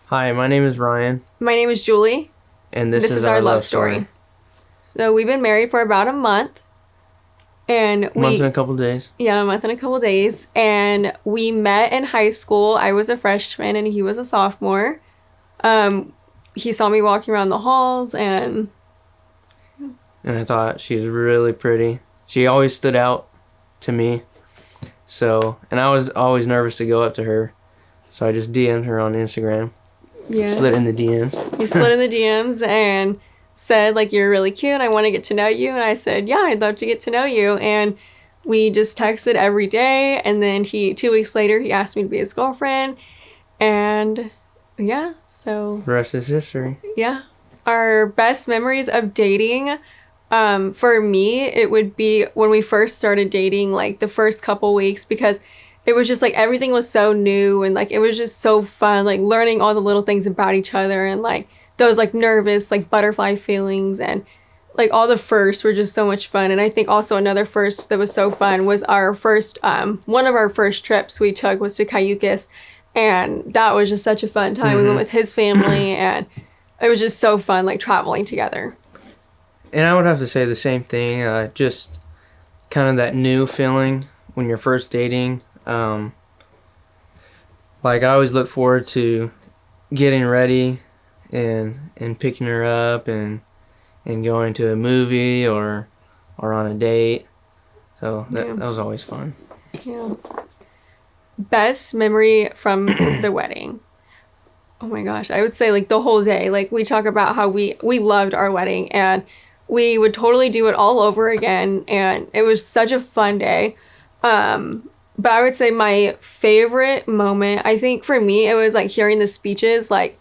Hi, my name is Ryan, My name is Julie. and this This is is our our love love story. story. So we've been married for about a month, and Month and a couple days. a month and a couple days, and we met in high school. I was a freshman and he was a sophomore. Um, he saw me walking around the halls, and And I thought she was really pretty. She always stood out to me. And I was always nervous to go up to her. So I just DM'd her on Instagram. yeah, Slid in the DMs. he slid in the DMs and said like, "You're really cute. I want to get to know you." And I said, "Yeah, I'd love to get to know you." And we just texted every day. And then 2 weeks later, he asked me to be his girlfriend. And yeah, so The rest is history. yeah. Our best memories of dating, for me, it would be when we first started dating, like the first couple weeks, because it was just like everything was so new and like it was just so fun, like learning all the little things about each other and like those like nervous, like butterfly feelings and like all the firsts were just so much fun. And I think also another first that was so fun was our first, one of our first trips we took was to Cayucas. And that was just such a fun time. We went with his family and it was just so fun, like traveling together. And I would have to say the same thing. Just kind of that new feeling when you're first dating. Like I always look forward to getting ready and picking her up and going to a movie or on a date. So that was always fun. Yeah. Best memory from the wedding. Oh my gosh, I would say like the whole day. Like we talk about how we loved our wedding and we would totally do it all over again and it was such a fun day. But I would say my favorite moment, I think for me it was like hearing the speeches. Like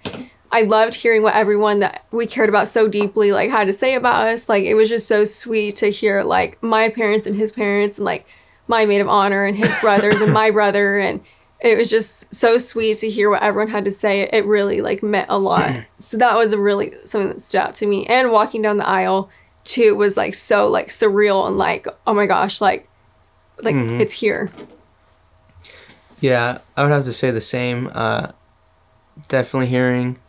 I loved hearing what everyone that we cared about so deeply like had to say about us. Like it was just so sweet to hear like my parents and his parents and like my maid of honor and his brothers and my brother, and it was just so sweet to hear what everyone had to say. It really like meant a lot. So that was a really something that stood out to me. And walking down the aisle too was like so like surreal and like, oh my gosh, like it's here. Yeah, I would have to say the same. Definitely hearing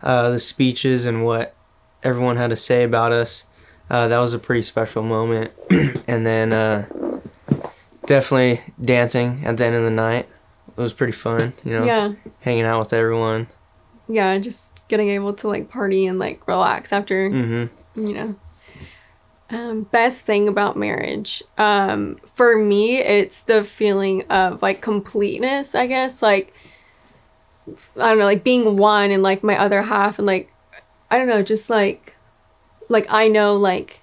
the speeches and what everyone had to say about us. That was a pretty special moment. And then definitely dancing at the end of the night. It was pretty fun, Yeah. hanging out with everyone. Yeah, just getting able to like party and like relax after, you know. Best thing about marriage. For me, it's the feeling of like completeness, I guess. Like, I don't know, like being one and like my other half and like, I don't know, just like I know like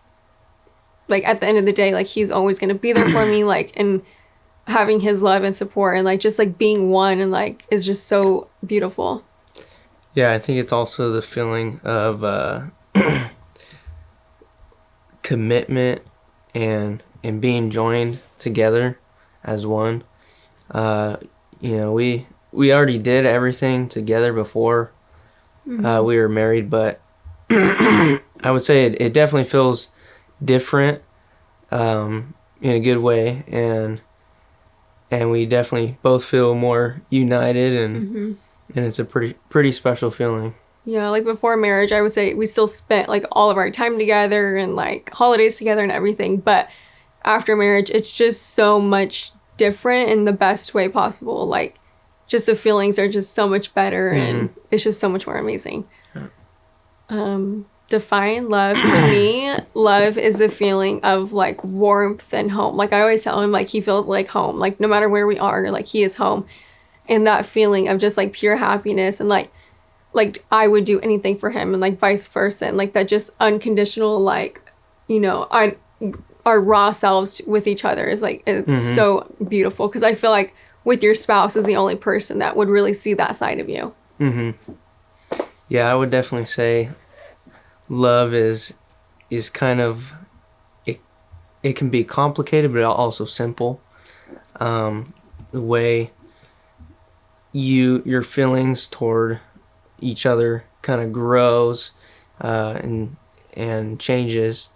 at the end of the day, like he's always going to be there for me, like, and having his love and support and like just like being one and like is just so beautiful. Yeah, I think it's also the feeling of commitment and being joined together as one. We already did everything together before we were married, but I would say it definitely feels different in a good way, and we definitely both feel more united, and it's a pretty special feeling. Yeah, like before marriage, I would say we still spent like all of our time together and like holidays together and everything. But after marriage, it's just so much different in the best way possible. Like, just the feelings are just so much better and it's just so much more amazing. Define love to me. Love is the feeling of like warmth and home. Like I always tell him, like he feels like home. Like no matter where we are, like he is home. And that feeling of just like pure happiness and like I would do anything for him and like vice versa and like that just unconditional like I our raw selves with each other is like it's so beautiful because I feel like with your spouse is the only person that would really see that side of you. Yeah, I would definitely say love is kind of it can be complicated but also simple. The way your feelings toward each other kind of grows and changes.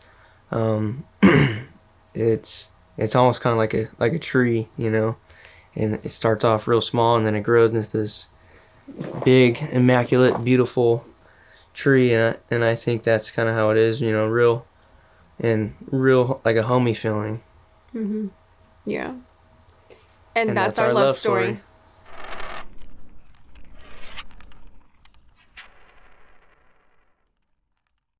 It's almost kind of like a tree, and it starts off real small and then it grows into big, immaculate, beautiful tree, and I think that's kind of how it is, you know, real like a homey feeling. Yeah. And And that's that's our our love love story. story.